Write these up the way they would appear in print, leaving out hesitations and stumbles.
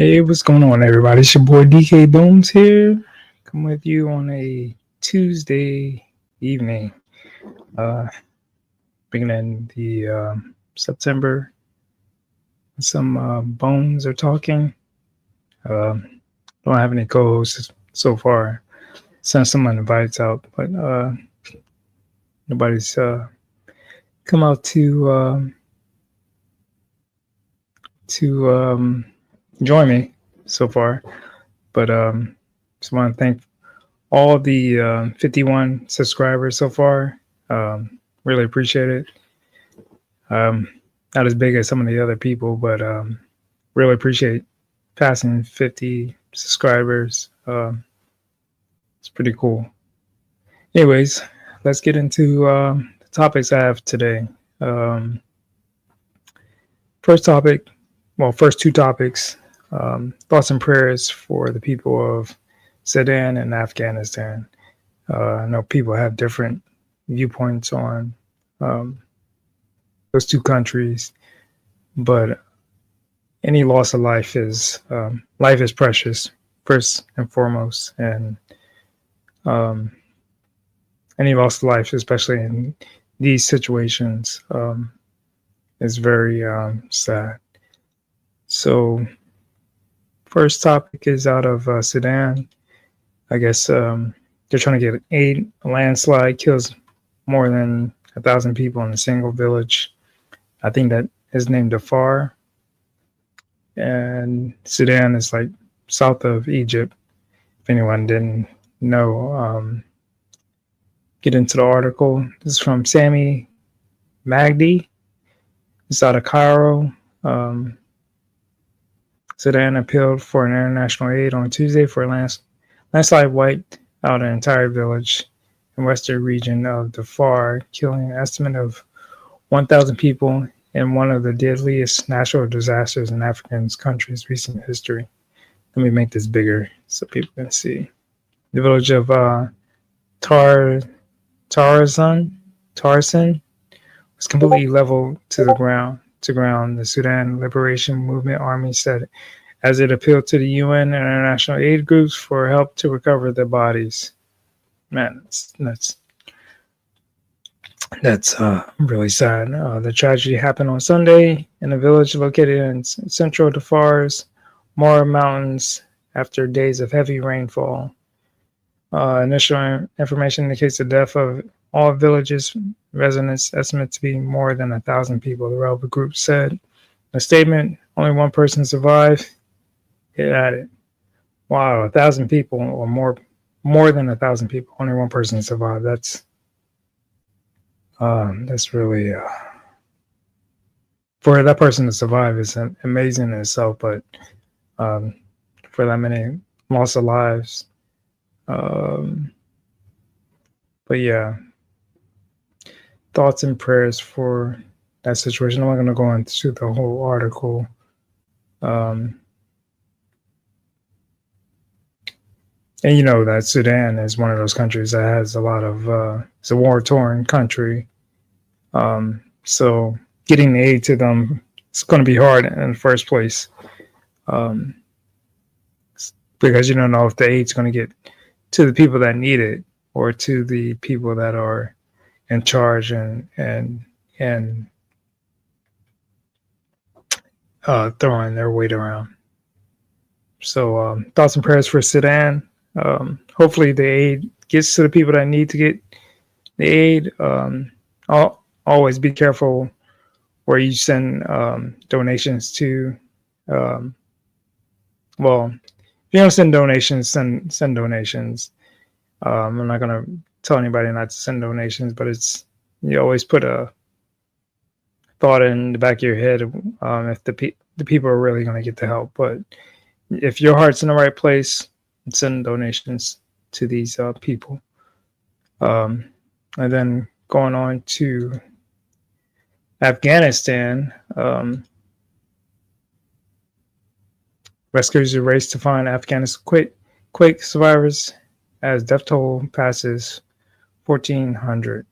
Hey, what's going on, everybody? It's your boy DK Bones here. Come with you on a Tuesday evening, uh, beginning the September. Some bones are talking. Don't have any co-hosts so far. Sent some invites out, but nobody's come out to join me so far. But just want to thank all the 51 subscribers so far. Really appreciate it. Not as big as some of the other people, but really appreciate passing 50 subscribers. It's pretty cool. Anyways, let's get into the topics I have today. First topic, first two topics, thoughts and prayers for the people of Sudan and Afghanistan. I know people have different viewpoints on those two countries, but any loss of life is precious first and foremost, and any loss of life, especially in these situations, is very sad. So, first topic is out of Sudan. I guess they're trying to get aid. A landslide kills more than 1,000 people in a single village. I think that is named Darfur. And Sudan is like south of Egypt. If anyone didn't know, get into the article. This is from Sami Magdi. It's out of Cairo. Sudan appealed for an international aid on Tuesday for a landslide wiped out an entire village in western region of Darfur, killing an estimate of 1,000 people in one of the deadliest natural disasters in African country's recent history. Let me make this bigger so people can see. The village of Tarzan was completely leveled to the ground. The Sudan Liberation Movement Army said as it appealed to the UN and international aid groups for help to recover the bodies. Man, that's really sad. The tragedy happened on Sunday in a village located in central Darfur's Mora Mountains after days of heavy rainfall. Initial information indicates the death of all villages residents estimated to be more than 1,000 people, the rebel group said. In a statement, only one person survived. It added, wow, 1,000 people or more than 1,000 people, only one person survived. That's really, for that person to survive is amazing in itself, but for that many loss of lives. But yeah, thoughts and prayers for that situation. I'm not going to go into the whole article. And you know that Sudan is one of those countries that has a lot of, it's a war-torn country. So getting aid to them, it's going to be hard in the first place. Because you don't know if the aid's going to get to the people that need it or to the people that are in charge and throwing their weight around. So thoughts and prayers for Sudan. Hopefully the aid gets to the people that need to get the aid. Always be careful where you send donations to. If you don't send donations, send donations. I'm not going to tell anybody not to send donations, but you always put a thought in the back of your head if the people are really going to get the help. But if your heart's in the right place, send donations to these people. And then going on to Afghanistan, rescuers are raced to find Afghanistan quake survivors as death toll passes 1,400.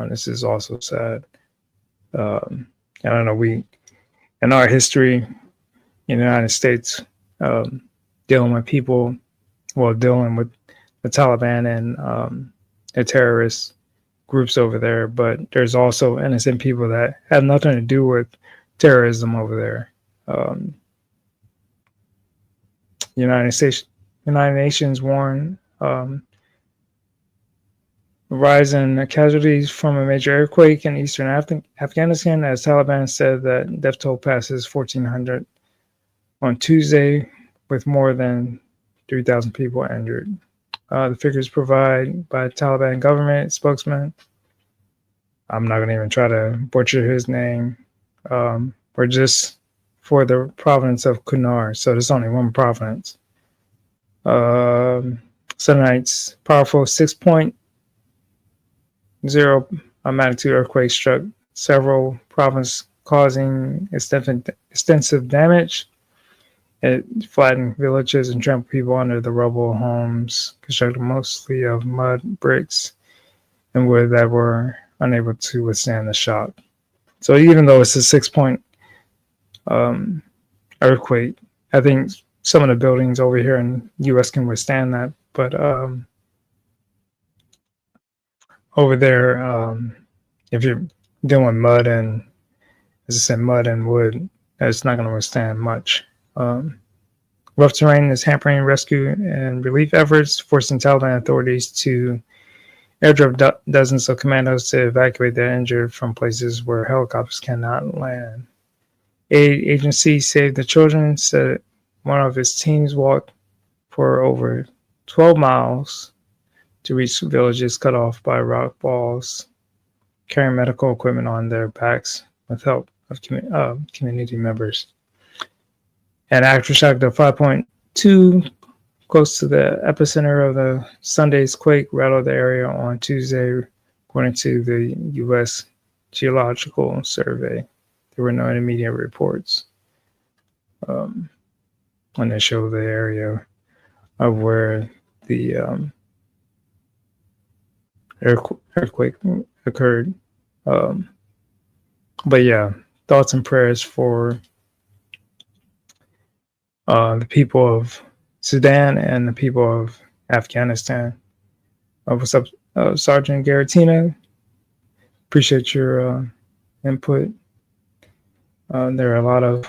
This is also sad. I don't know, in our history, in the United States, um, dealing with people, well, dealing with the Taliban and the terrorist groups over there. But there's also innocent people that have nothing to do with terrorism over there. Um, United Nations warn rise in casualties from a major earthquake in eastern Afghanistan, as Taliban said that death toll passes 1,400 on Tuesday, with more than 3,000 people injured. The figures provided by Taliban government spokesman. I'm not going to even try to butcher his name. Or just for the province of Kunar. So there's only one province. Sunday night's powerful 6.0 magnitude earthquake struck several provinces, causing extensive damage. It flattened villages and trampled people under the rubble. Homes constructed mostly of mud, bricks, and wood that were unable to withstand the shock. So even though it's a 6-point earthquake, I think some of the buildings over here in the U.S. can withstand that, but over there, if you're dealing with mud and, as I said, mud and wood, it's not going to withstand much. Rough terrain is hampering rescue and relief efforts, forcing Taliban authorities to airdrop dozens of commandos to evacuate the injured from places where helicopters cannot land. Aid agency Save the Children said one of its teams walked for over 12 miles to reach villages cut off by rock walls, carrying medical equipment on their backs with help of community members. An aftershock of 5.2 close to the epicenter of the Sunday's quake rattled the area on Tuesday, according to the U.S. Geological Survey. There were no immediate reports when they showed the area of where the earthquake occurred. But yeah, thoughts and prayers for the people of Sudan and the people of Afghanistan. What's up, Sergeant Garatina? Appreciate your input. There are a lot of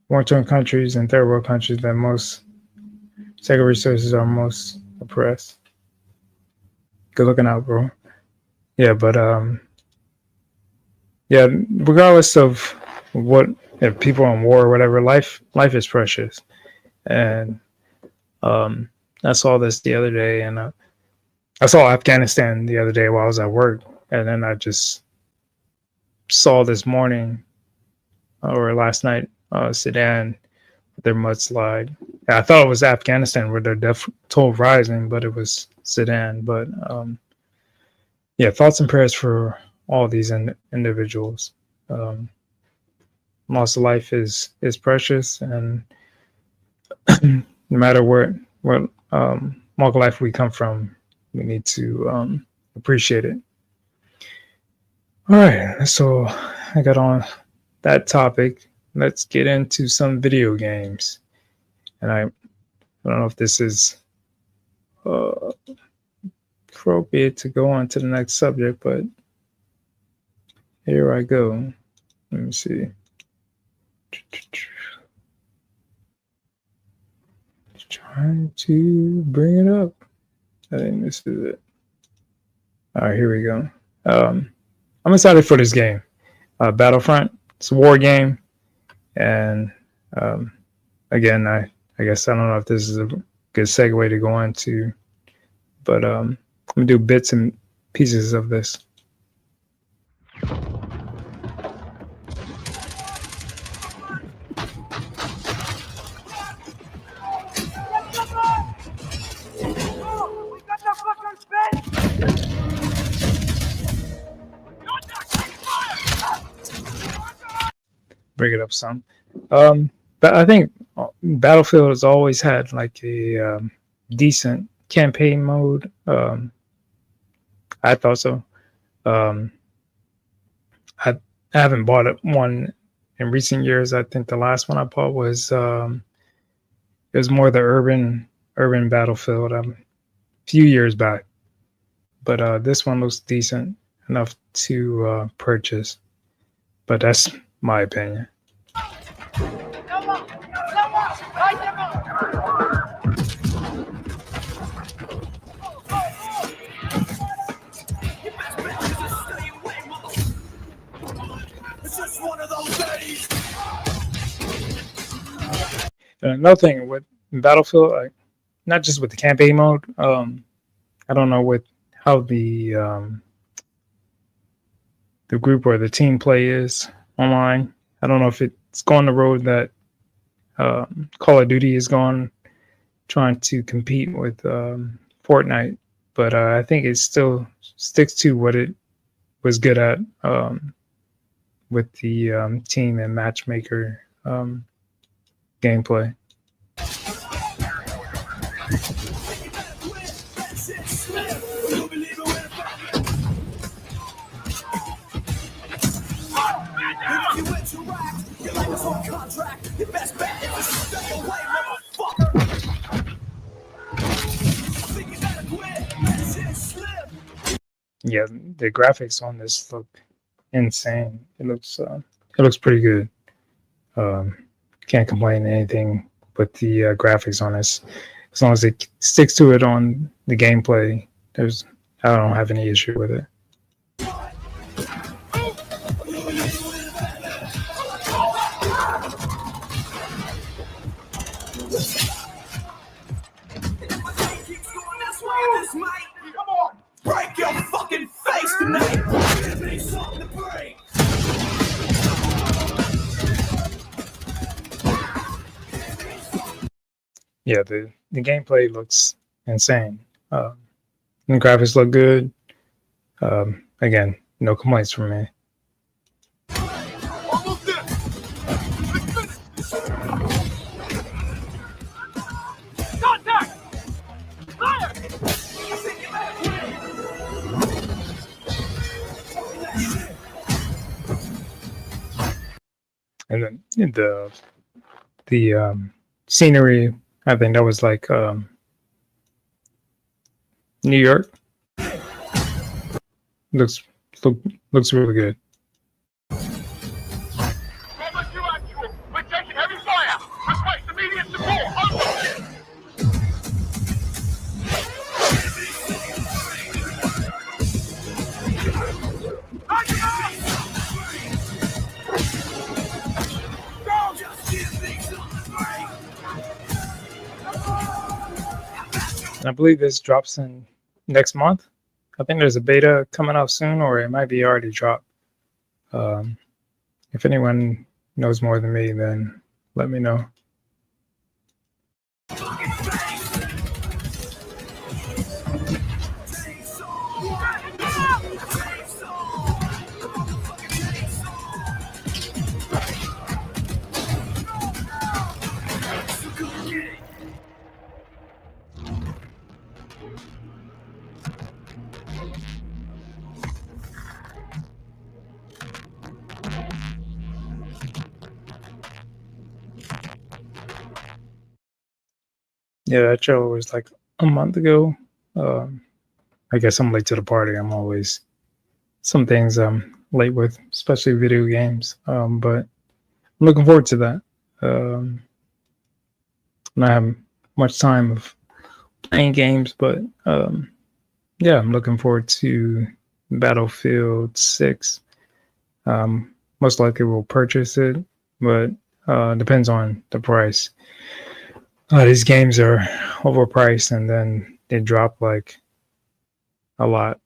war-torn countries and third world countries that most sacred resources are most oppressed. Good looking out, bro. Yeah, but yeah, regardless of what, if people are in war or whatever, life is precious. And I saw this the other day, and I saw Afghanistan the other day while I was at work, and then I just saw this morning or last night Sudan, their mudslide. I thought it was Afghanistan where their death toll rising, but it was Sudan. But yeah, thoughts and prayers for all these individuals. Loss of life is precious, and no matter what walk of life we come from, we need to appreciate it. All right, so I got on that topic. Let's get into some video games. And I don't know if this is appropriate to go on to the next subject, but here I go. Let me see. Trying to bring it up. I think this is it. All right, here we go. I'm excited for this game. Battlefront. It's a war game. And again, I guess I don't know if this is a good segue to go into, but I'm going to do bits and pieces of this. Bring it up some. But I think Battlefield has always had like a decent campaign mode. I thought so. I haven't bought one in recent years, I think the last one I bought was it was more the urban Battlefield a few years back. But this one looks decent enough to purchase. But that's my opinion. Another thing with Battlefield, not just with the campaign mode, I don't know with how the group or the team play is online. I don't know if it's going the road that Call of Duty is going, trying to compete with Fortnite, but I think it still sticks to what it was good at with the team and matchmaker gameplay. Yeah, the graphics on this look insane. It looks pretty good. Can't complain anything but the graphics on this. As long as it sticks to it on the gameplay, I don't have any issue with it. Come on, break your fucking face tonight. Give me something to break. Yeah, the gameplay looks insane. The graphics look good. Again, no complaints from me. And then the scenery, I think that was like New York. Looks really good. We're taking heavy fire. Request immediate support. I believe this drops in next month. I think there's a beta coming out soon, or it might be already dropped. If anyone knows more than me, then let me know. Yeah, that show was like a month ago. I guess I'm late to the party. I'm always some things I'm late with, especially video games. But I'm looking forward to that. Not having much time of playing games, but yeah, I'm looking forward to Battlefield 6. Most likely we'll purchase it, but depends on the price. These games are overpriced, and then they drop like a lot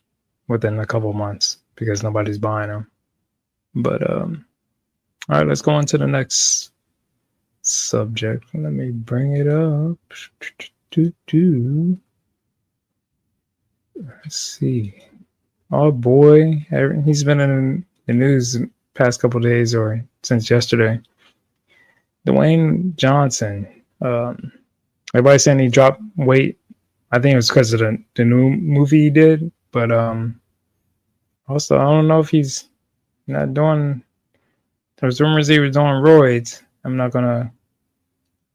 within a couple months because nobody's buying them. But all right, let's go on to the next subject. Let me bring it up. Let's see. Oh boy, he's been in the news the past couple of days or since yesterday. Dwayne Johnson. Everybody's saying he dropped weight. I think it was because of the new movie he did, but also I don't know if he's not doing There's rumors he was doing roids. I'm not gonna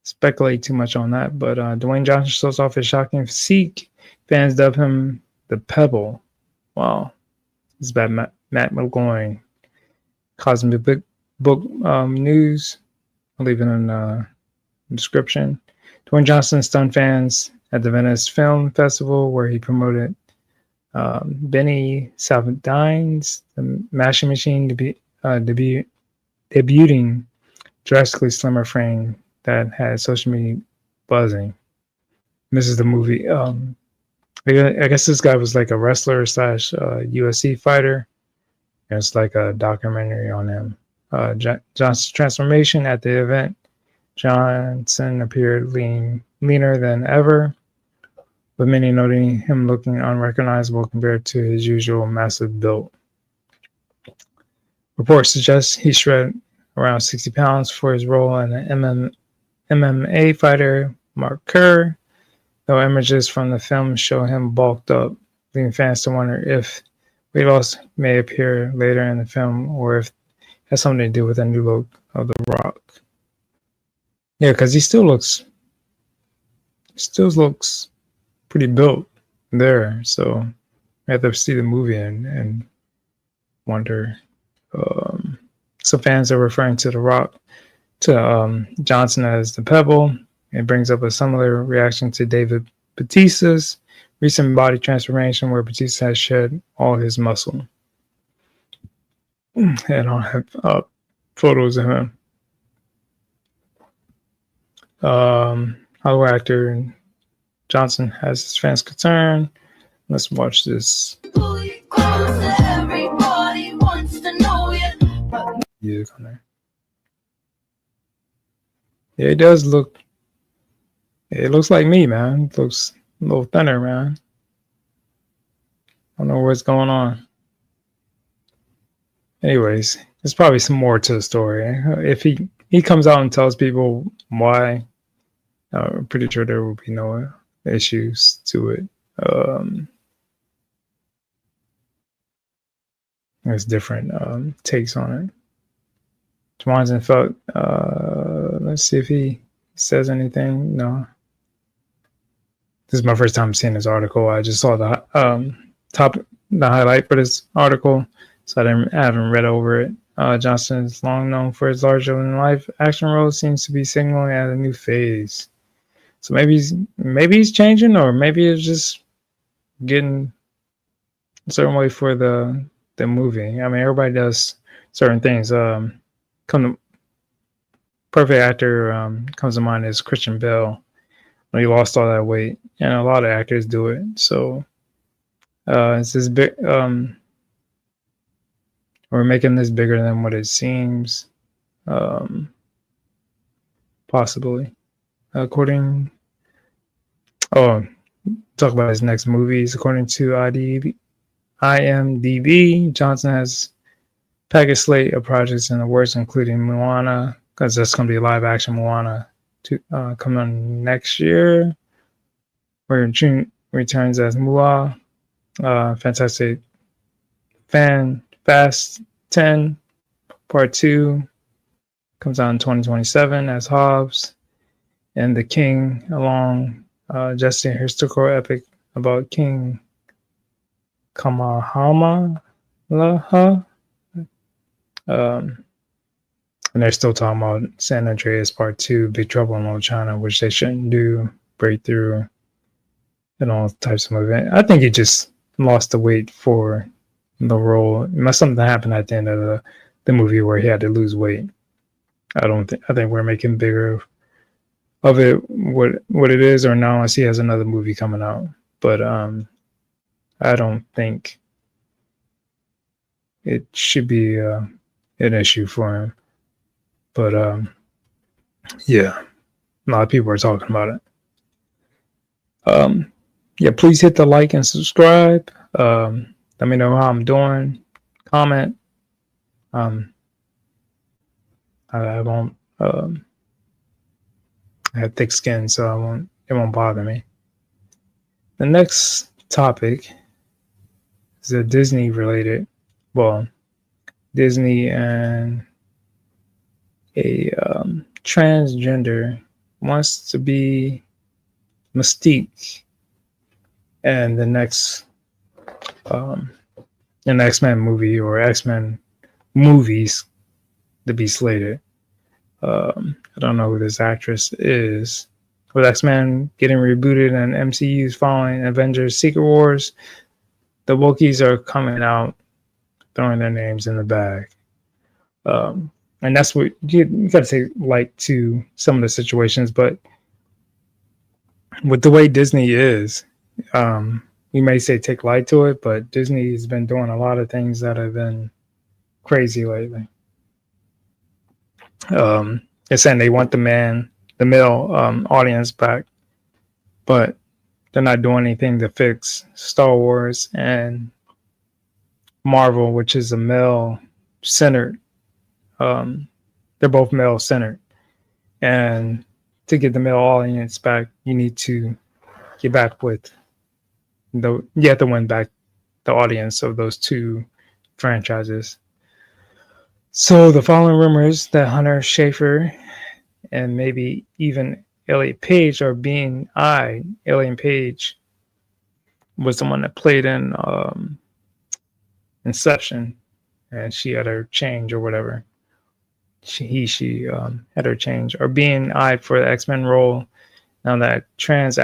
speculate too much on that, but Dwayne Johnson shows off his shocking physique. Fans dub him the Pebble. Wow, this is bad. Matt McGloin. Cosmic Book News. I'll leave it in the description. Dwayne Johnson stunned fans at the Venice Film Festival, where he promoted Benny Salvadine's The Mashing Machine debuting drastically slimmer frame that had social media buzzing. This is the movie. I guess this guy was like a wrestler / UFC fighter. It's like a documentary on him. Johnson's transformation at the event. Johnson appeared leaner than ever, with many noting him looking unrecognizable compared to his usual massive build. Reports suggest he shredded around 60 pounds for his role in the MMA fighter Mark Kerr, though images from the film show him bulked up, leaving fans to wonder if weight loss may appear later in the film or if it has something to do with the new look of The Rock. Yeah, because he still looks pretty built there, so I have to see the movie and wonder. Some fans are referring to The Rock, to Johnson as the Pebble. It brings up a similar reaction to David Bautista's recent body transformation, where Bautista has shed all his muscle. And I'll have photos of him. Hollywood actor Johnson has his fans concerned. Let's watch this. Music on there. Yeah, it does look. It looks like me, man. It looks a little thinner, man. I don't know what's going on. Anyways, there's probably some more to the story. If he comes out and tells people why, I'm pretty sure there will be no issues to it. There's different takes on it. Johnson felt. Let's see if he says anything. No. This is my first time seeing this article. I just saw the highlight for this article, so I haven't read over it. Johnson is long known for his larger-than-life action roles. Seems to be signaling at a new phase. So maybe he's changing, or maybe it's just getting a certain way for the movie. I mean, everybody does certain things. Perfect actor comes to mind is Christian Bale when he lost all that weight, and a lot of actors do it. So it's this big. We're making this bigger than what it seems. Possibly, according. Talk about his next movies. According to IMDb, Johnson has package slate of projects in the works, including Moana, because that's going to be a live action Moana coming on next year, where June returns as Mua. Fantastic Fast 10 Part 2 comes out in 2027 as Hobbs, and The King, along just a historical epic about King Kamehameha. And they're still talking about San Andreas Part 2, Big Trouble in Little China, which they shouldn't do, Breakthrough, and all types of movies. I think he just lost the weight for the role. Unless something happened at the end of the movie where he had to lose weight. I think we're making bigger of it what it is, or not, unless he has another movie coming out. But I don't think it should be an issue for him. But yeah, a lot of people are talking about it. Yeah, please hit the like and subscribe. Let me know how I'm doing. Comment. I won't. I have thick skin, so it won't bother me. The next topic is a Disney related. Well, Disney and a transgender wants to be Mystique and the next an X-Men movie or X-Men movies to be slated. I don't know who this actress is. With X-Men getting rebooted and MCU's following Avengers Secret Wars, the Wookiees are coming out throwing their names in the bag. And that's what you got to take light to some of the situations. But with the way Disney is, we may say take light to it, but Disney has been doing a lot of things that have been crazy lately. They're saying they want the male audience back, but they're not doing anything to fix Star Wars and Marvel, which is a male-centered. They're both male-centered, and to get the male audience back, you need to get back with you have to win back the audience of those two franchises. So the following rumors that Hunter Schafer and maybe even Elliot Page are being eyed. Elliot Page was the one that played in Inception, and she had her change or whatever. She had her change, or being eyed for the X-Men role. Now that trans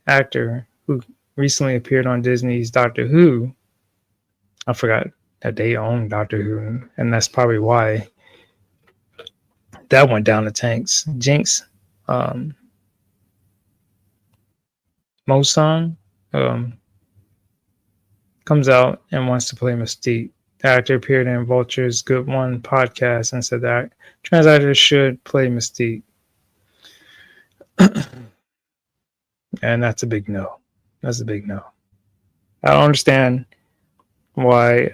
actor who recently appeared on Disney's Doctor Who, I forgot that they own Doctor Who, and that's probably why that went down the tanks. Jinx Mosan comes out and wants to play Mystique. The actor appeared in Vulture's Good One podcast and said that trans actors should play Mystique. And that's a big no. That's a big no. I don't understand why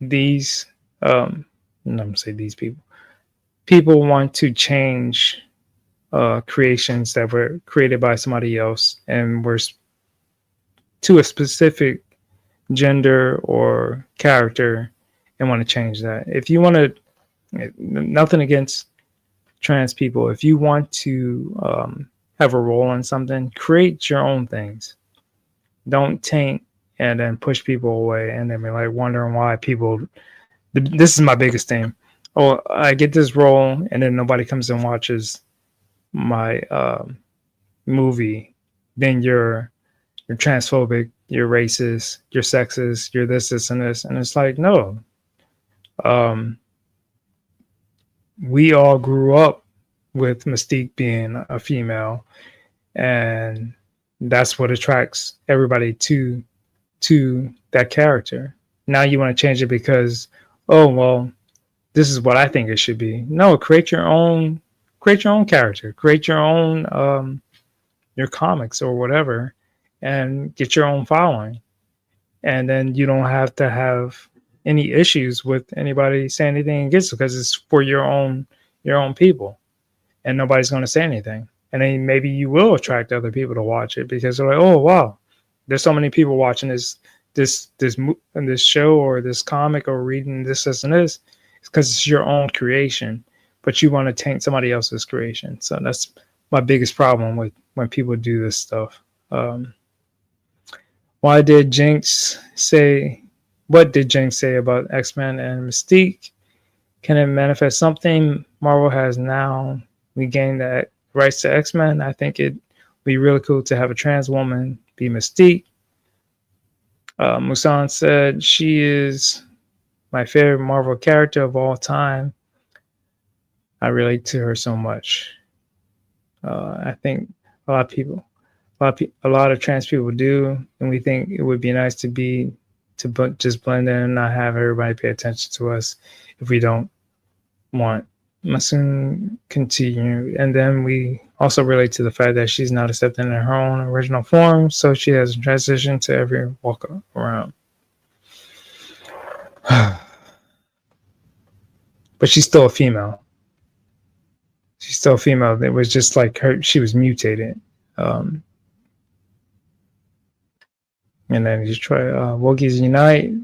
these I'm gonna say these people want to change creations that were created by somebody else and were to a specific gender or character and want to change that. If you want to, nothing against trans people, if you want to have a role in something, create your own things. Don't taint and then push people away and then be like wondering why people. This is my biggest thing. Oh, I get this role and then nobody comes and watches my movie. Then you're transphobic, you're racist, you're sexist, you're this, and this. And it's like, no. We all grew up with Mystique being a female, and that's what attracts everybody to that character. Now you want to change it because, oh, well, this is what I think it should be. No, create your own character, create your own your comics or whatever, and get your own following. And then you don't have to have any issues with anybody saying anything against it because it's for your own people, and nobody's going to say anything. And then maybe you will attract other people to watch it because they're like, oh wow, there's so many people watching this show or this comic or reading this and this. It's because it's your own creation, but you want to taint somebody else's creation. So that's my biggest problem with when people do this stuff. What did Jinx say about X-Men and Mystique? Can it manifest something? Marvel has now regained the rights to X-Men. I think it'd be really cool to have a trans woman be Mystique. Musan said, she is my favorite Marvel character of all time. I relate to her so much. I think a lot of trans people do, and we think it would be nice to just blend in and not have everybody pay attention to us if we don't want. Masoon continue, and then we also relate to the fact that she's not accepted in her own original form, so she has transitioned to every walk around. But she's still a female. It was just like her; she was mutated. And then you try Wookiees Unite.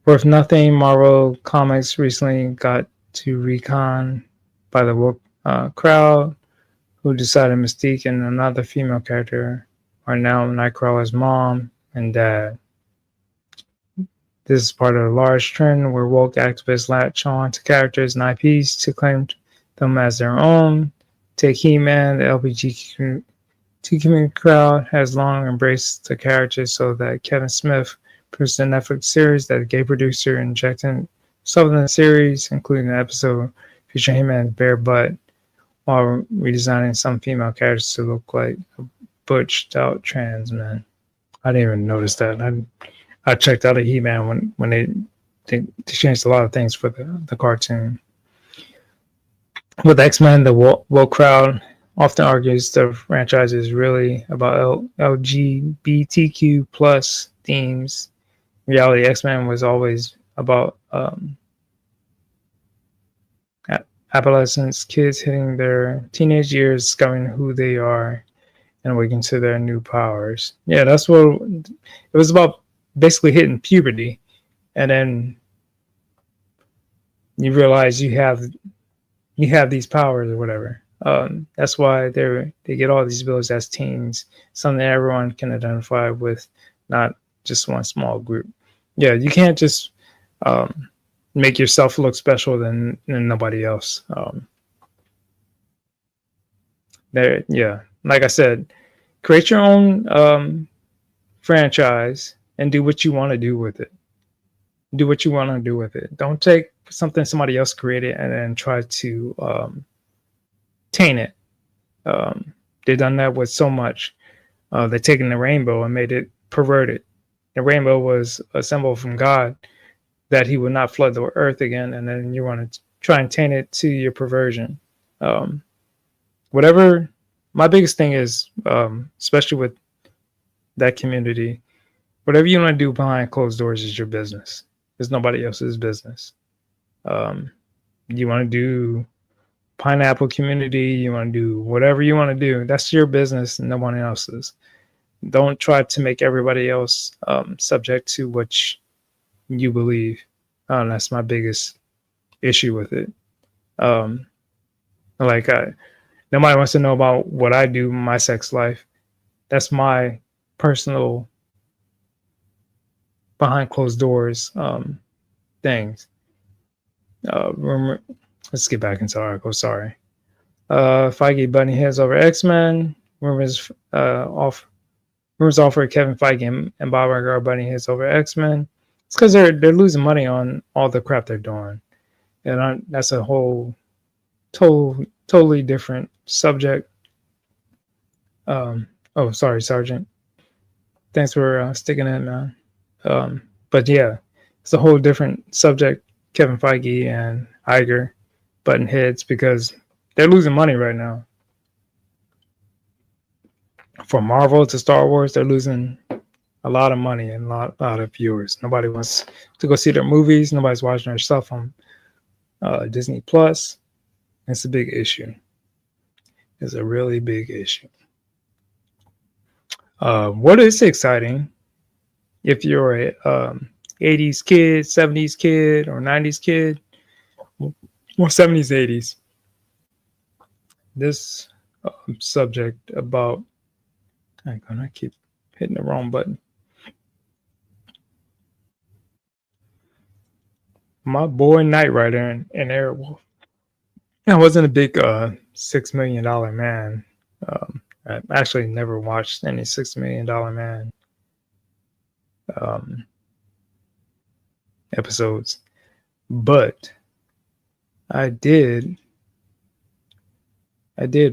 Worth nothing, Marvel Comics recently got to recon by the woke crowd, who decided Mystique and another female character are now Nightcrawler's mom and dad. This is part of a large trend where woke activists latch on to characters and IPs to claim them as their own. Take He-Man, the LBGT community crowd has long embraced the characters so that Kevin Smith produced a Netflix series that a gay producer injected himself in the series, including an episode featuring He-Man's bare butt, while redesigning some female characters to look like butched out trans men. I didn't even notice that. I checked out a He-Man when they changed a lot of things for the cartoon. With X-Men, the woke crowd often argues the franchise is really about LGBTQ plus themes. In reality, X-Men was always about adolescents, kids hitting their teenage years, discovering who they are, and awakening to their new powers. Yeah, that's what it was about. Basically hitting puberty, and then you realize you have these powers or whatever. That's why they get all these abilities as teens, something everyone can identify with, not just one small group. Yeah, you can't just make yourself look special than nobody else. Like I said, create your own franchise and do what you want to do with it. Do what you want to do with it. Don't take something somebody else created and then try to taint it. They've done that with so much. They've taken the rainbow and made it perverted. The rainbow was a symbol from God that he would not flood the earth again, and then you want to try and taint it to your perversion. Whatever. My biggest thing is, especially with that community, whatever you want to do behind closed doors is your business. It's nobody else's business. You want to do pineapple community, you want to do whatever you want to do. That's your business and no one else's. Don't try to make everybody else subject to what you believe. That's my biggest issue with it. Nobody wants to know about what I do, my sex life. That's my personal behind closed doors things. Let's get back into the article. Sorry. Feige butting heads over X-Men. Rumors offer Kevin Feige and Bob Iger are butting heads over X-Men. It's because they're losing money on all the crap they're doing, and that's a whole totally different subject. Sorry, Sergeant. Thanks for sticking in, man. But yeah, it's a whole different subject. Kevin Feige and Iger butting heads because they're losing money right now. From Marvel to Star Wars, they're losing a lot of money and a lot of viewers. Nobody wants to go see their movies. Nobody's watching their stuff on Disney Plus. It's a big issue. It's a really big issue. What is exciting, if you're a 80s kid, 70s kid, or 90s kid, or 70s, 80s, this subject about, I keep hitting the wrong button. My boy Knight Rider and Airwolf. I wasn't a big $6 million man. I actually never watched any $6 million man episodes, but I did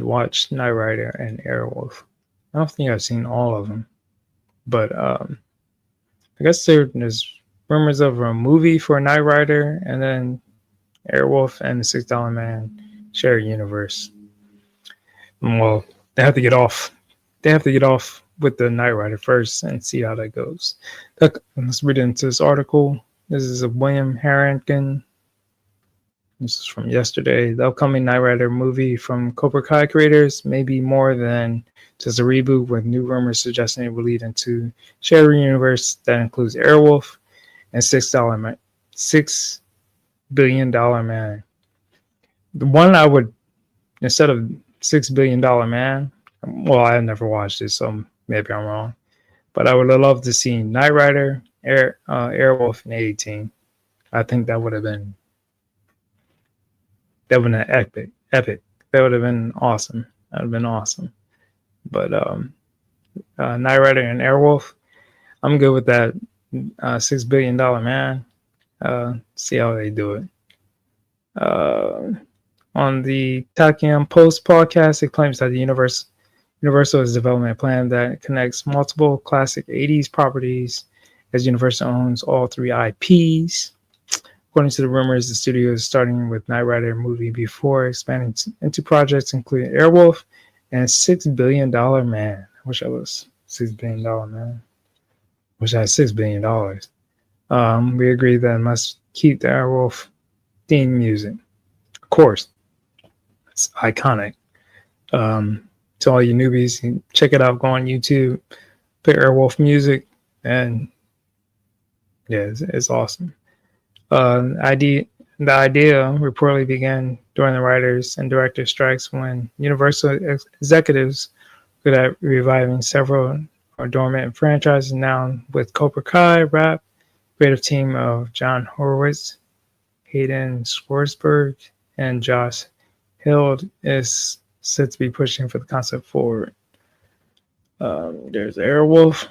watch Knight Rider and Airwolf. I don't think I've seen all of them, but I guess there's rumors of a movie for Knight Rider, and then Airwolf and the $6 Man share a universe. Well, they have to get off. They have to get off with the Knight Rider first and see how that goes. Let's read into this article. This is a William Harrington. This is from yesterday. The upcoming Knight Rider movie from Cobra Kai creators may be more than just a reboot, with new rumors suggesting it will lead into shared universe that includes Airwolf and $6 billion man. The one I would, instead of $6 billion man, well, I never watched it, so maybe I'm wrong. But I would have loved to see Knight Rider, Airwolf, and A-Team. I think that would have been epic. That would have been awesome. That would have been awesome. But Knight Rider and Airwolf, I'm good with that. $6 billion man. See how they do it. On the Tachyon Post podcast, it claims that the Universal is developing a plan that connects multiple classic 80s properties, as Universal owns all 3 IPs. According to the rumors, the studio is starting with Knight Rider movie before expanding into projects including Airwolf and $6 billion man. I wish I was $6 billion man. Wish I had $6 billion. We agree that it must keep the Airwolf theme music. Of course, it's iconic. To all you newbies, check it out. Go on YouTube, put Airwolf music, and yeah, it's awesome. The idea reportedly began during the writers and directors strikes when Universal executives looked at reviving several dormant franchises. Now with Cobra Kai, Rap, creative team of John Horowitz, Hayden Schwartzberg, and Josh Hild is said to be pushing for the concept forward. There's Airwolf.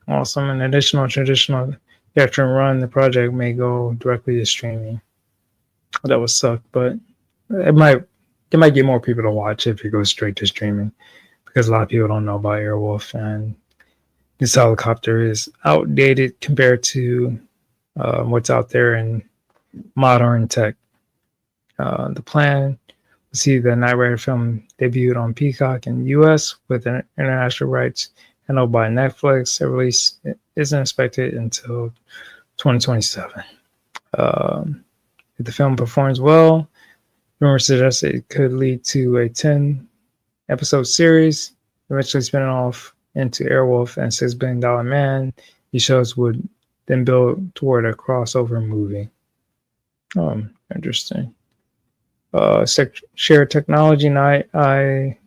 Awesome. An additional traditional theater run, the project may go directly to streaming. That would suck, but it might get more people to watch if it goes straight to streaming, because a lot of people don't know about Airwolf, and this helicopter is outdated compared to what's out there in modern tech. The plan was see the Knight Rider film debuted on Peacock in the U.S. with international rights handled by Netflix. A release isn't expected until 2027. If the film performs well, rumors suggest it could lead to a 10-episode series, eventually spinning off into Airwolf and $6 Billion Man. These shows would then build toward a crossover movie. Interesting. Shared technology and AI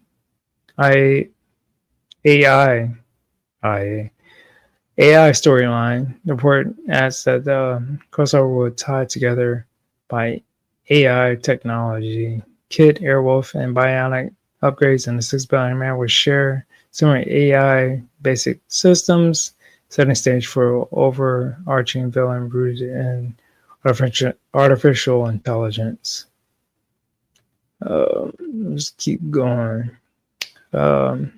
storyline. The report adds that the crossover would tie together by AI technology. Kit, Airwolf, and Bionic upgrades and the $6 Billion Man would share similar AI basic systems, setting stage for overarching villain rooted in artificial intelligence. Let's keep going. So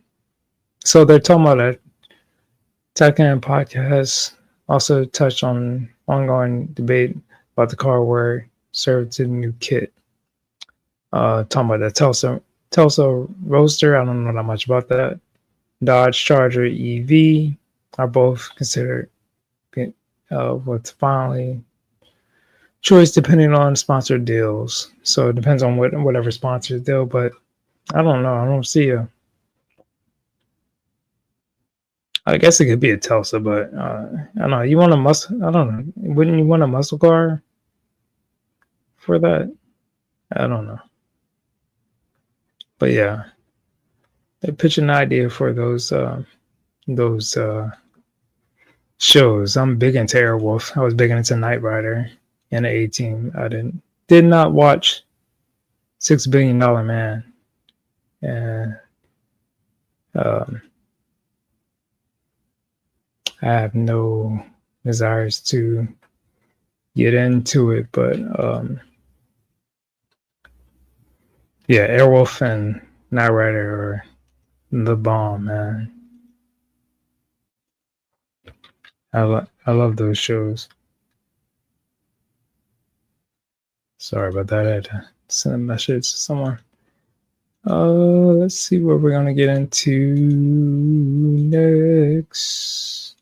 they're talking about a Tachyon podcast also touched on ongoing debate about the car where served to the new Kit. Talking about the Tulsa Roadster. I don't know that much about that. Dodge Charger EV are both considered what's finally choice depending on sponsored deals. So it depends on whatever sponsored deal, but I don't know. I don't see I guess it could be a Tesla, but I don't know. You want a muscle? I don't know. Wouldn't you want a muscle car for that? I don't know. But yeah, they pitch an idea for those shows. I'm big into Airwolf. I was big into Knight Rider and the A-Team. I did not watch $6 Billion Man, and I have no desires to get into it, but yeah, Airwolf and Knight Rider are the bomb, man. I love those shows. Sorry about that. I had to send a message to someone. Let's see what we're gonna get into next.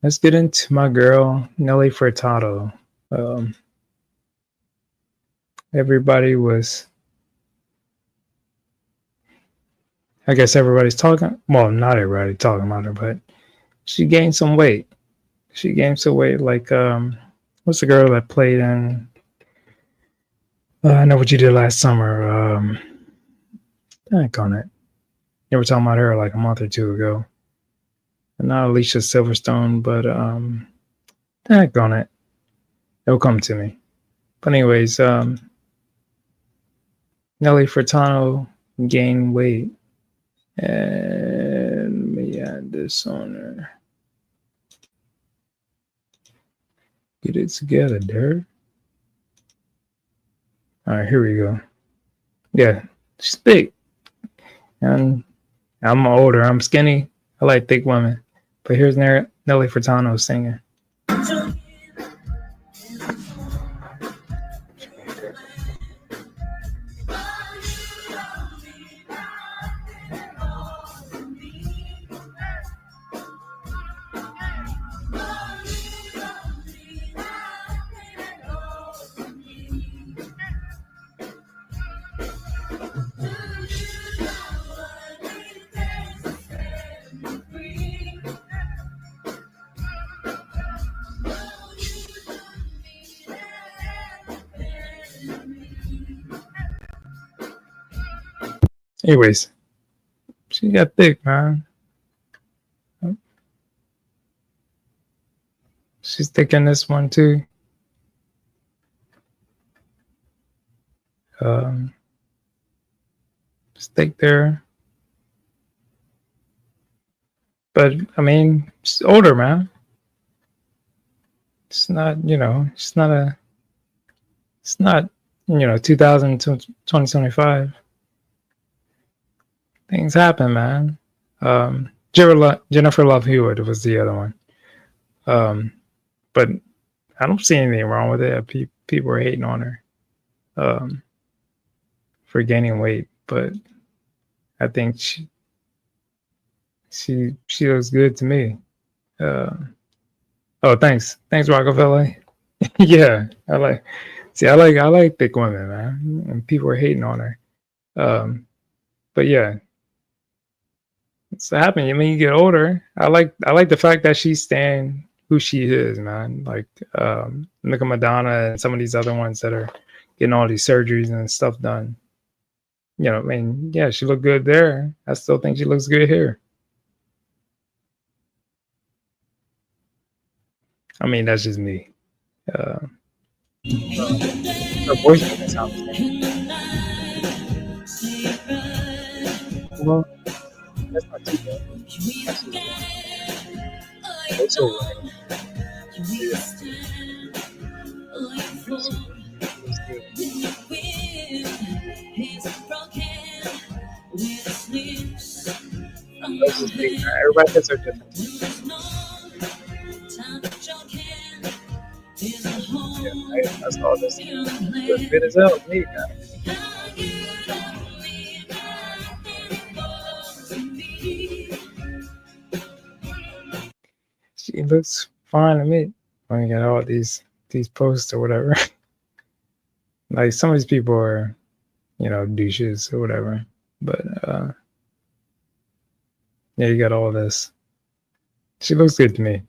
Let's get into my girl Nelly Furtado. Everybody was, I guess everybody's talking. Well, not everybody talking about her, but she gained some weight. She gained some weight. Like what's the girl that played in? I know what you did last summer. Heck on it. You were talking about her like a month or two ago. Not Alicia Silverstone, but heck on it. It'll come to me. But anyways, Nelly Furtado gained weight. And let me add this on her. Get it together, Derek. All right, here we go. Yeah, she's big. And I'm older. I'm skinny. I like thick women. But here's Nelly Furtado singing. Anyways, she got thick, man. She's thick in this one too. Thick there. But I mean, she's older, man. It's not, it's not, 2000 to 2025. Things happen, man. Jennifer Love Hewitt was the other one. But I don't see anything wrong with it. People are hating on her for gaining weight, but I think she looks good to me. Oh, thanks, Rockefeller. Yeah, I like thick women, man, and people are hating on her. But yeah. It's happening. I mean, you get older. I like the fact that she's staying who she is, man. Like look at Madonna and some of these other ones that are getting all these surgeries and stuff done. I mean, yeah, she looked good there. I still think she looks good here. I mean, that's just me. Her voice doesn't sound the same. Well, that's not too bad. It's all right. Everybody hits are different. Yeah, that's all this is. Good fit as hell, me, man. She looks fine to me. When you got all these posts or whatever. Like some of these people are, douches or whatever. But yeah, you got all this. She looks good to me.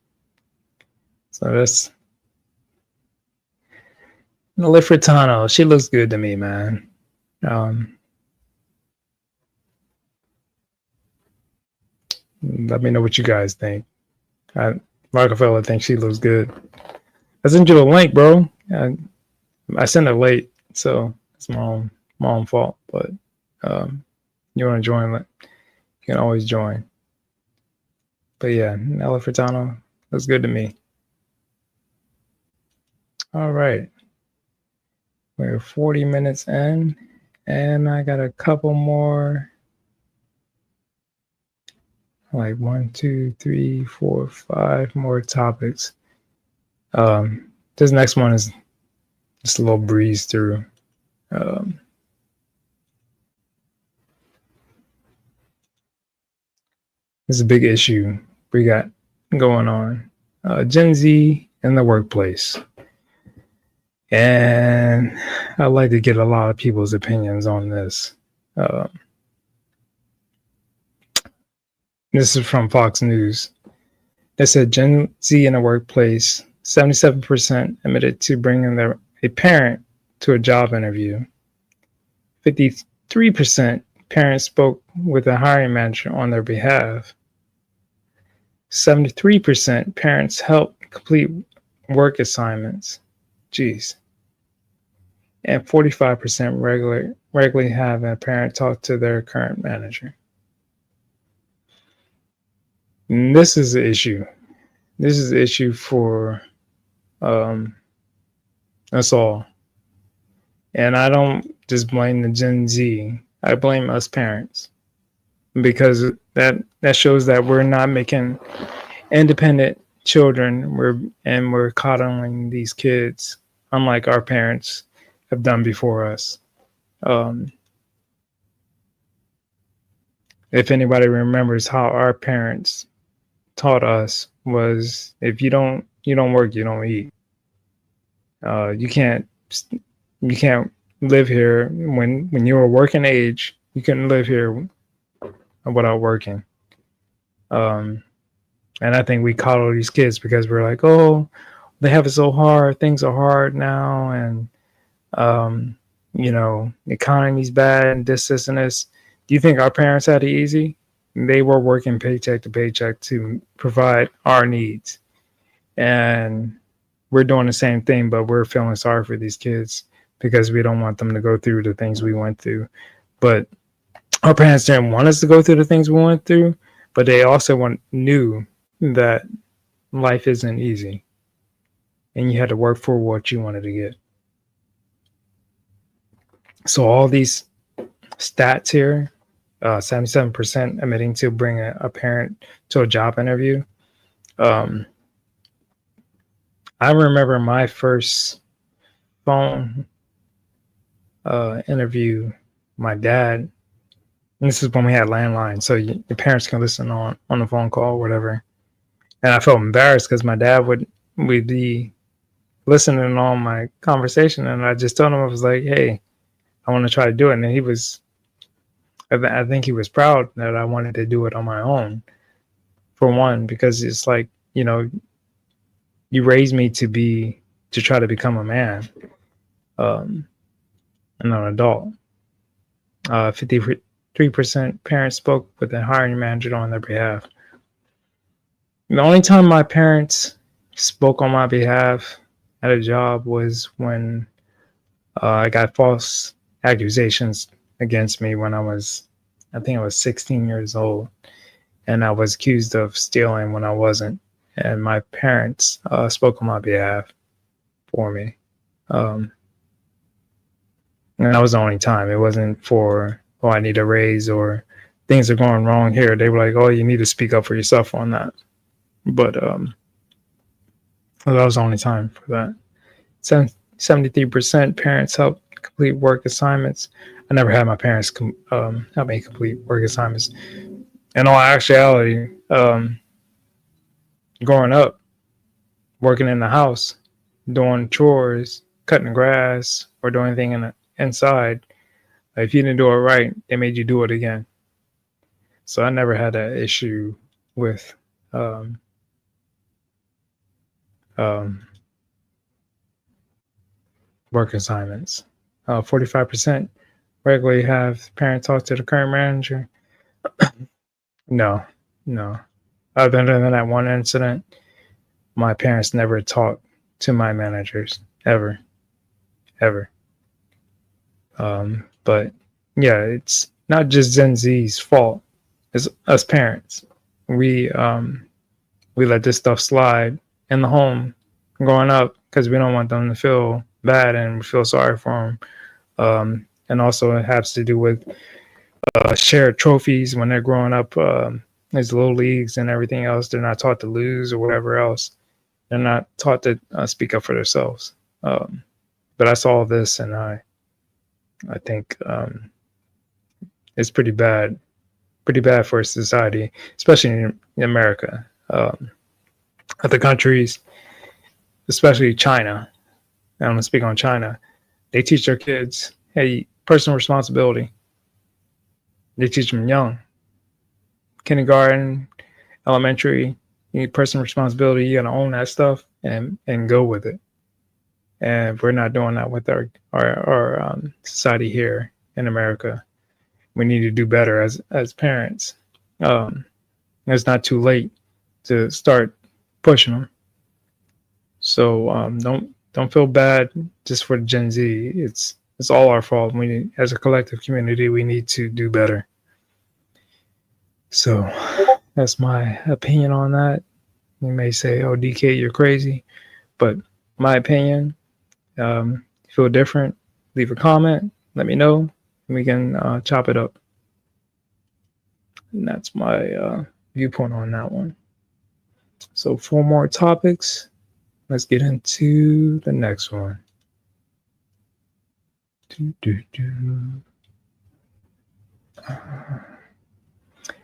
So that's Nelly Furtado. She looks good to me, man. Let me know what you guys think. Rockefeller thinks she looks good. I sent you a link, bro. I sent it late, so it's my own fault. But you want to join, you can always join. But yeah, Nelly Furtado looks good to me. All right. We're 40 minutes in, and I got a couple more. Like 1, 2, 3, 4, 5 more topics. This next one is just a little breeze through. This is a big issue we got going on. Gen Z in the workplace. And I'd like to get a lot of people's opinions on this. This is from Fox News. They said Gen Z in the workplace, 77% admitted to bringing a parent to a job interview. 53% parents spoke with a hiring manager on their behalf. 73% parents helped complete work assignments. Jeez. And 45% regularly have a parent talk to their current manager. And this is the issue. This is the issue for us all. And I don't just blame the Gen Z. I blame us parents, because that shows that we're not making independent children. We're coddling these kids, unlike our parents have done before us. If anybody remembers how our parents taught us, was if you don't work, you don't eat. You can't live here when you were working age. You couldn't live here without working. And I think we coddle these kids because we're like, oh, they have it so hard. Things are hard now, and the economy's bad, and this, and this. Do you think our parents had it easy? They were working paycheck to paycheck to provide our needs. And we're doing the same thing, but we're feeling sorry for these kids because we don't want them to go through the things we went through. But our parents didn't want us to go through the things we went through, but they also knew that life isn't easy and you had to work for what you wanted to get. So all these stats here, 77% admitting to bring a parent to a job interview. I remember my first phone interview, my dad, and this is when we had landline, so your parents can listen on the phone call or whatever. And I felt embarrassed because my dad would be listening on my conversation, and I just told him, I was like, hey, I want to try to do it. And he was, I think he was proud that I wanted to do it on my own, for one, because it's like, you raised me to try to become a man, and an adult. 53% parents spoke with a hiring manager on their behalf. The only time my parents spoke on my behalf at a job was when I got false accusations against me when I think I was 16 years old, and I was accused of stealing when I wasn't. And my parents spoke on my behalf for me. And that was the only time. It wasn't for, oh, I need a raise or things are going wrong here. They were like, oh, you need to speak up for yourself on that. But that was the only time for that. 73% parents help complete work assignments. I never had my parents help me complete work assignments. In all actuality, growing up, working in the house, doing chores, cutting grass, or doing anything inside, if you didn't do it right, they made you do it again. So I never had that issue with work assignments. 45% regularly have parents talk to the current manager. No. Other than that one incident, my parents never talked to my managers, ever. But yeah, it's not just Gen Z's fault. It's us parents. We let this stuff slide in the home growing up because we don't want them to feel bad and we feel sorry for them. And also it has to do with shared trophies when they're growing up. There's little leagues and everything else. They're not taught to lose or whatever else. They're not taught to speak up for themselves. But I saw this and I think it's pretty bad for society, especially in America. Other countries, especially China, I'm going to speak on China, they teach their kids, hey, personal responsibility. They teach them young. Kindergarten, elementary, You need personal responsibility. You got to own that stuff and go with it. And we're not doing that with our society here in America. We need to do better as parents. It's not too late to start pushing them. So don't feel bad just for Gen Z. It's all our fault. We, as a collective community, we need to do better. So that's my opinion on that. You may say, "Oh, DK, you're crazy," but my opinion. Feel different? Leave a comment. Let me know. And we can chop it up. And that's my viewpoint on that one. So 4 more topics. Let's get into the next one.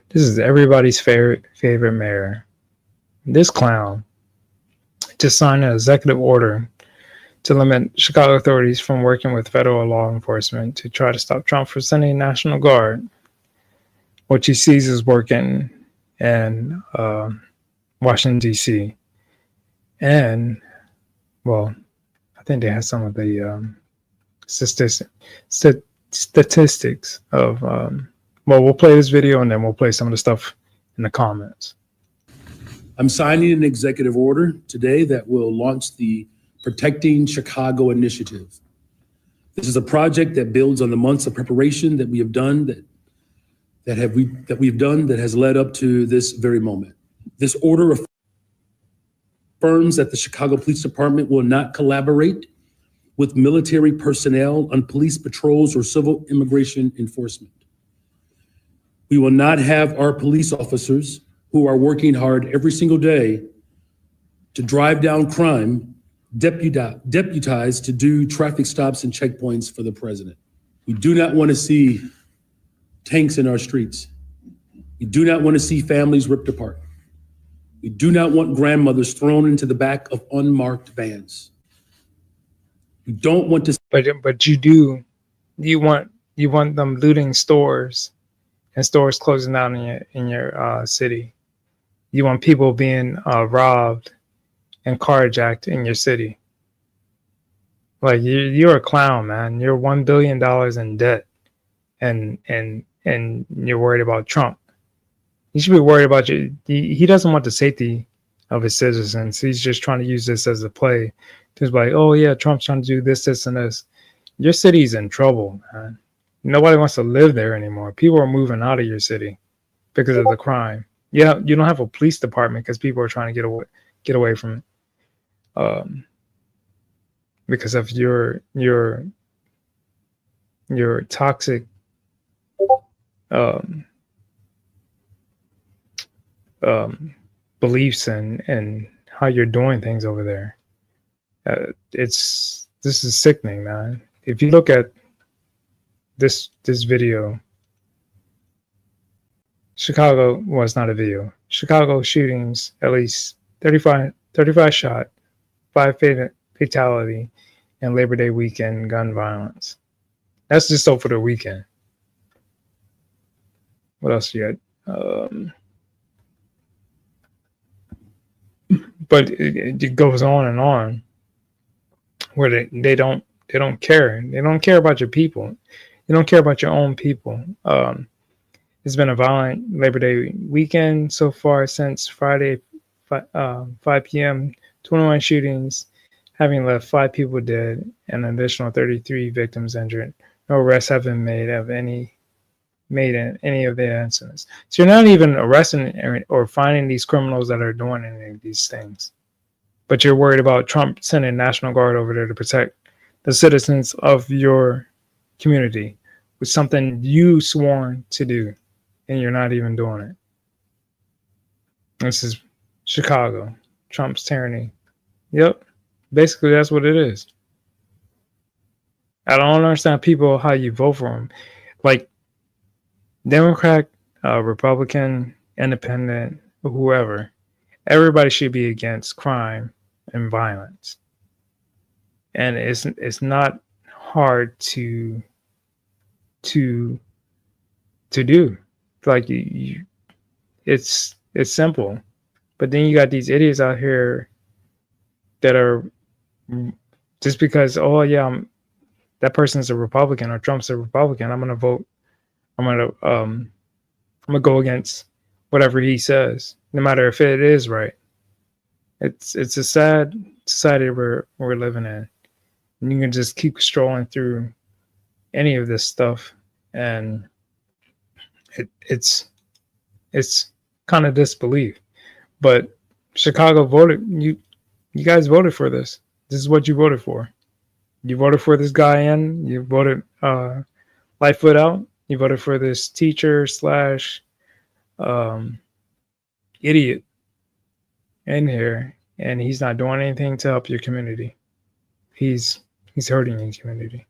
This is everybody's favorite mayor. This clown just signed an executive order to limit Chicago authorities from working with federal law enforcement to try to stop Trump from sending National Guard, which he sees is working in Washington, D.C. And, well, I think they have some of the statistics of, well, we'll play this video and then we'll play some of the stuff in the comments. I'm signing an executive order today that will launch the Protecting Chicago Initiative. This is a project that builds on the months of preparation that we have done that has led up to this very moment. This order affirms that the Chicago Police Department will not collaborate with military personnel on police patrols or civil immigration enforcement. We will not have our police officers who are working hard every single day to drive down crime deputized to do traffic stops and checkpoints for the president. We do not want to see tanks in our streets. We do not want to see families ripped apart. We do not want grandmothers thrown into the back of unmarked vans. We don't want to. But you do. You want them looting stores and stores closing down in your city. You want people being robbed and carjacked in your city. Like you're a clown, man. You're $1 billion in debt, and you're worried about Trump. You should be worried about you. He doesn't want the safety of his citizens. He's just trying to use this as a play. He's like, oh yeah, Trump's trying to do this, this, and this. Your city's in trouble, man. Nobody wants to live there anymore. People are moving out of your city because of the crime. Yeah, you don't have a police department because people are trying to get away from it. Because of your toxic beliefs and how you're doing things over there. This is sickening, man. If you look at this video, Chicago was not a video. Chicago shootings, at least 35 shot, 5 fatality, and Labor Day weekend gun violence. That's just over the weekend. What else you got? But it goes on and on, where they don't care. They don't care about your people. You don't care about your own people. It's been a violent Labor Day weekend so far since Friday, 5 p.m. 21 shootings, having left 5 people dead and an additional 33 victims injured. No arrests have been made in any of the incidents. So you're not even arresting or finding these criminals that are doing any of these things. But you're worried about Trump sending National Guard over there to protect the citizens of your community with something you sworn to do, and you're not even doing it. This is Chicago, Trump's tyranny. Yep, basically that's what it is. I don't understand people how you vote for him. Like Democrat, Republican, Independent, whoever, everybody should be against crime and violence. And it's not hard to do. Like it's simple. But then you got these idiots out here that are just because, oh yeah, that person's a Republican or Trump's a Republican, I'm gonna vote. I'm gonna go against whatever he says, no matter if it is right. It's a sad society we're living in. And you can just keep strolling through any of this stuff, and it's kind of disbelief. But Chicago voted. You guys voted for this. This is what you voted for. You voted for this guy in. You voted Lightfoot out. You voted for this teacher slash idiot in here, and he's not doing anything to help your community. He's hurting your community.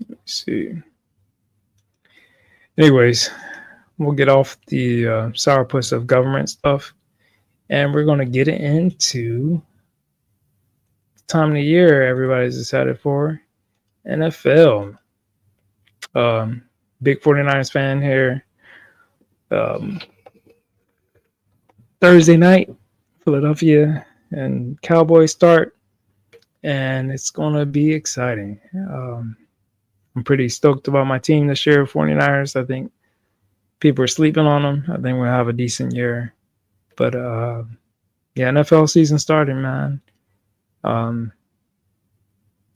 Let's see. Anyways, we'll get off the sourpuss of government stuff, and we're gonna get into the time of the year everybody's excited for, NFL. Big 49ers fan here. Thursday night, Philadelphia and Cowboys start, and it's going to be exciting. I'm pretty stoked about my team this year, 49ers. I think people are sleeping on them. I think we'll have a decent year. But, yeah, NFL season starting, man.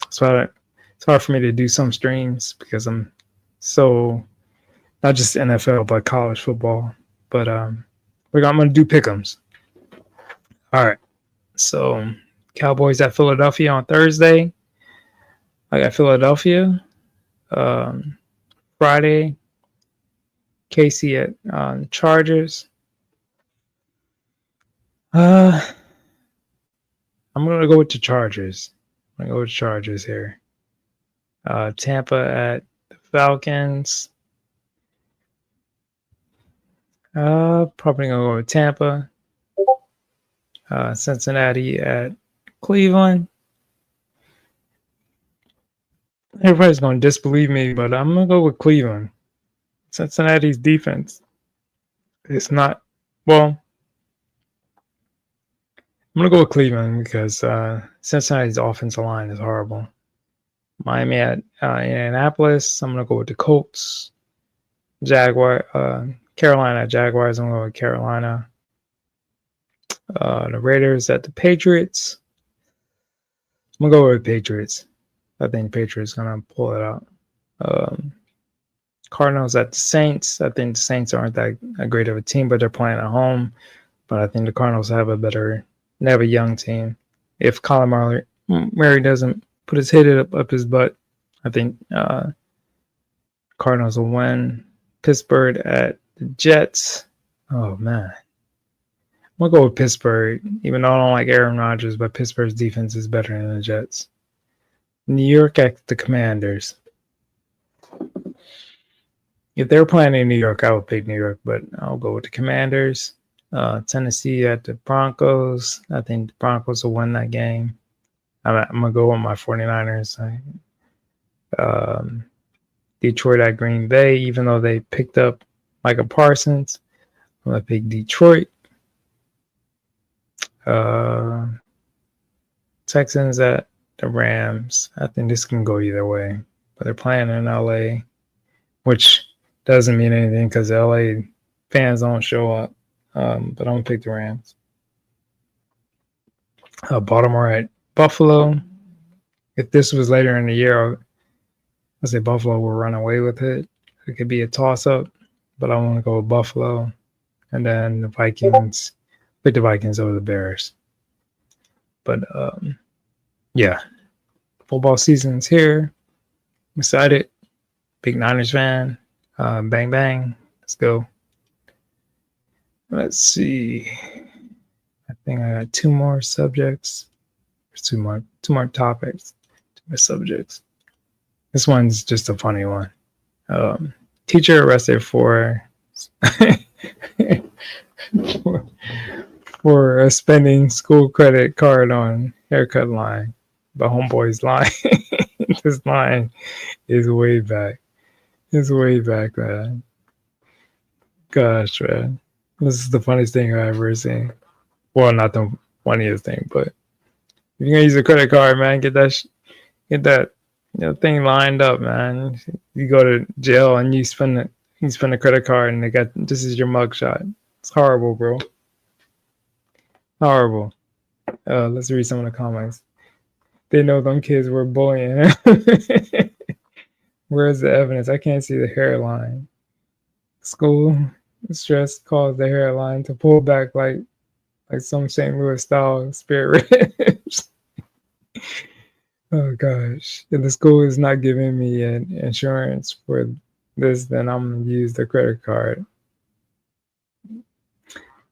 It's hard for me to do some streams because I'm so, not just NFL, but college football. But I'm going to do pick'ems. All right. So Cowboys at Philadelphia on Thursday. I got Philadelphia. Friday, KC at Chargers. I'm going to go with the Chargers. I'm going to go with Chargers here. Tampa at the Falcons. Probably going to go with Tampa. Cincinnati at Cleveland. Everybody's going to disbelieve me, but I'm going to go with Cleveland. Cincinnati's defense is not, well, I'm going to go with Cleveland because Cincinnati's offensive line is horrible. Miami at Indianapolis. I'm going to go with the Colts. Carolina at Jaguars. I'm going to go with Carolina. The Raiders at the Patriots. I'm going to go with Patriots. I think the Patriots going to pull it out. Cardinals at the Saints. I think the Saints aren't that great of a team, but they're playing at home. But I think the Cardinals have they have a young team. If Kyler Murray doesn't put his head up his butt, I think Cardinals will win. Pittsburgh at the Jets. Oh, man. I'm going to go with Pittsburgh, even though I don't like Aaron Rodgers, but Pittsburgh's defense is better than the Jets. New York at the Commanders. If they were playing in New York, I would pick New York, but I'll go with the Commanders. Tennessee at the Broncos. I think the Broncos will win that game. I'm going to go with my 49ers. Detroit at Green Bay, even though they picked up Micah Parsons. I'm going to pick Detroit. Texans at the Rams. I think this can go either way, but they're playing in LA, which doesn't mean anything because LA fans don't show up. But I'm gonna pick the Rams. Baltimore at Buffalo. If this was later in the year, I'd say Buffalo will run away with it. It could be a toss-up, but I want to go with Buffalo. And then the Vikings. Pick the Vikings over the Bears. But yeah, football season's here. I'm excited. Big Niners fan. Bang bang. Let's go. Let's see. I think I got two more subjects. There's two more topics. Two more subjects. This one's just a funny one. Teacher arrested for for spending school credit card on haircut line. But homeboy's line. This line is way back. It's way back, man. Gosh, man. This is the funniest thing I've ever seen. Well, not the funniest thing, but if you're gonna use a credit card, man, get that thing lined up, man. You go to jail and you spend a credit card, and this is your mugshot. It's horrible, bro. Horrible. Let's read some of the comments. They know them kids were bullying. Where's the evidence? I can't see the hairline. School stress caused the hairline to pull back like some St. Louis style spirit ribs. Oh gosh. If the school is not giving me an insurance for this, then I'm gonna use the credit card.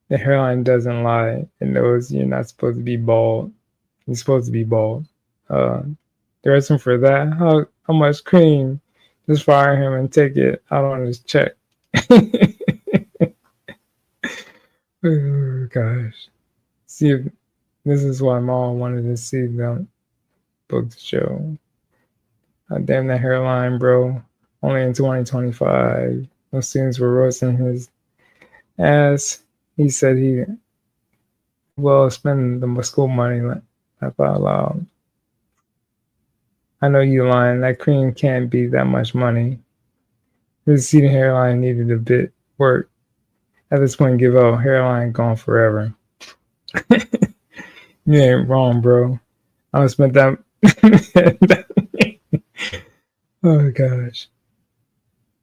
The hairline doesn't lie. It knows you're not supposed to be bald. You're supposed to be bald. The reason for that, how much cream? Just fire him and take it out on his check. Oh gosh. See if this is why mom wanted to see them book the show. Damn that hairline, bro. Only in 2025. Those students were roasting his ass. He said he will spend the school money. Laugh out loud. I know you lying. That cream can't be that much money. His receding hairline needed a bit work. At this point, give up. Hairline gone forever. You ain't wrong, bro. I would spent that. Oh gosh.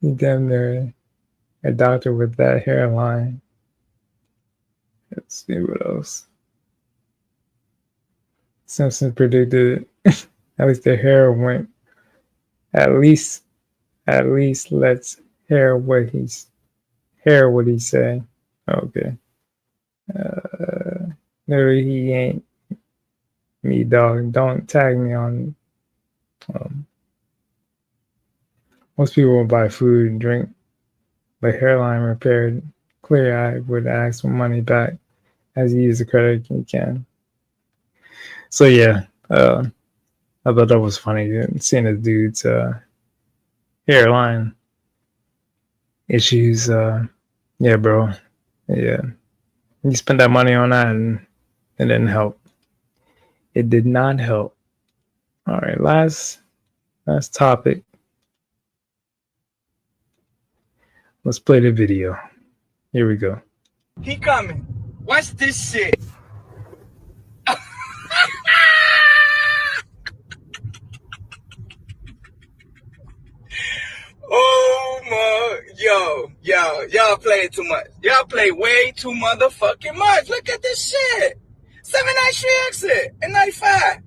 You damn near a doctor with that hairline. Let's see what else. Simpson predicted at least the hair went. At least let's hear what he say. Okay. Literally, he ain't me, dog. Don't tag me on. Most people will buy food and drink, but hairline repaired. Clear, I would ask for money back as you use the credit you can. So yeah, I thought that was funny seeing the dude's hairline issues. Yeah, bro. Yeah, you spent that money on that, and it didn't help. It did not help. All right, last topic. Let's play the video. Here we go. He coming. Watch this shit. Oh my, y'all play too much. Y'all play way too motherfucking much. Look at this shit. 793 exit and 95.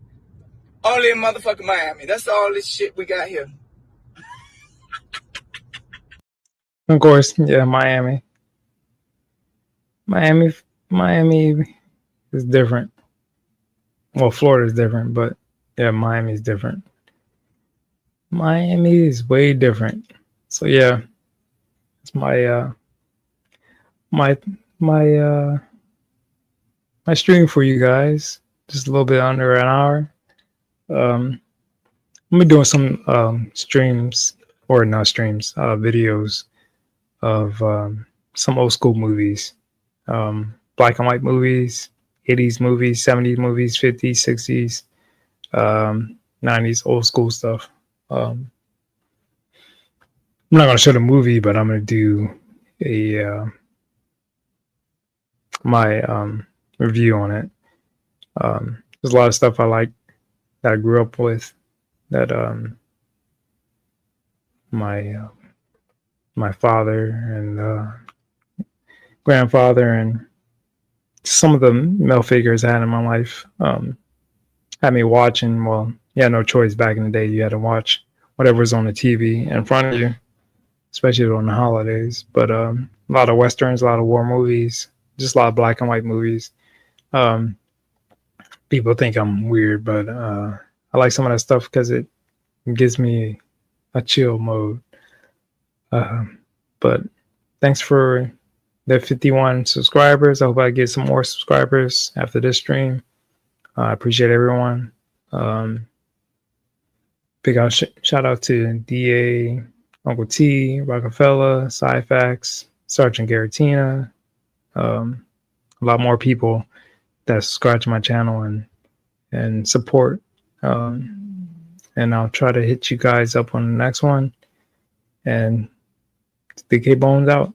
Only in motherfucking Miami. That's all this shit we got here. Of course, yeah, Miami. Miami is different. Well, Florida is different, but yeah, Miami is different. Miami is way different. So yeah, it's my stream for you guys. Just a little bit under an hour. I'm be doing some streams, or not streams, videos of some old school movies, black and white movies, 80s movies, 70s movies, 50s, 60s, 90s, old school stuff. I'm not going to show the movie, but I'm going to do a my review on it. There's a lot of stuff I like that I grew up with, that my father and grandfather and some of the male figures I had in my life had me watching. Well, you had no choice back in the day. You had to watch whatever was on the TV in front of you, especially on the holidays. But a lot of Westerns, a lot of war movies, just a lot of black and white movies. People think I'm weird, but I like some of that stuff because it gives me a chill mode. But thanks for the 51 subscribers. I hope I get some more subscribers after this stream. I appreciate everyone. Big shout out to DA, Uncle T, Rockefeller, Cyfax, Sergeant Garatina, a lot more people that subscribe to my channel and support. And I'll try to hit you guys up on the next one. And Big K Bones out.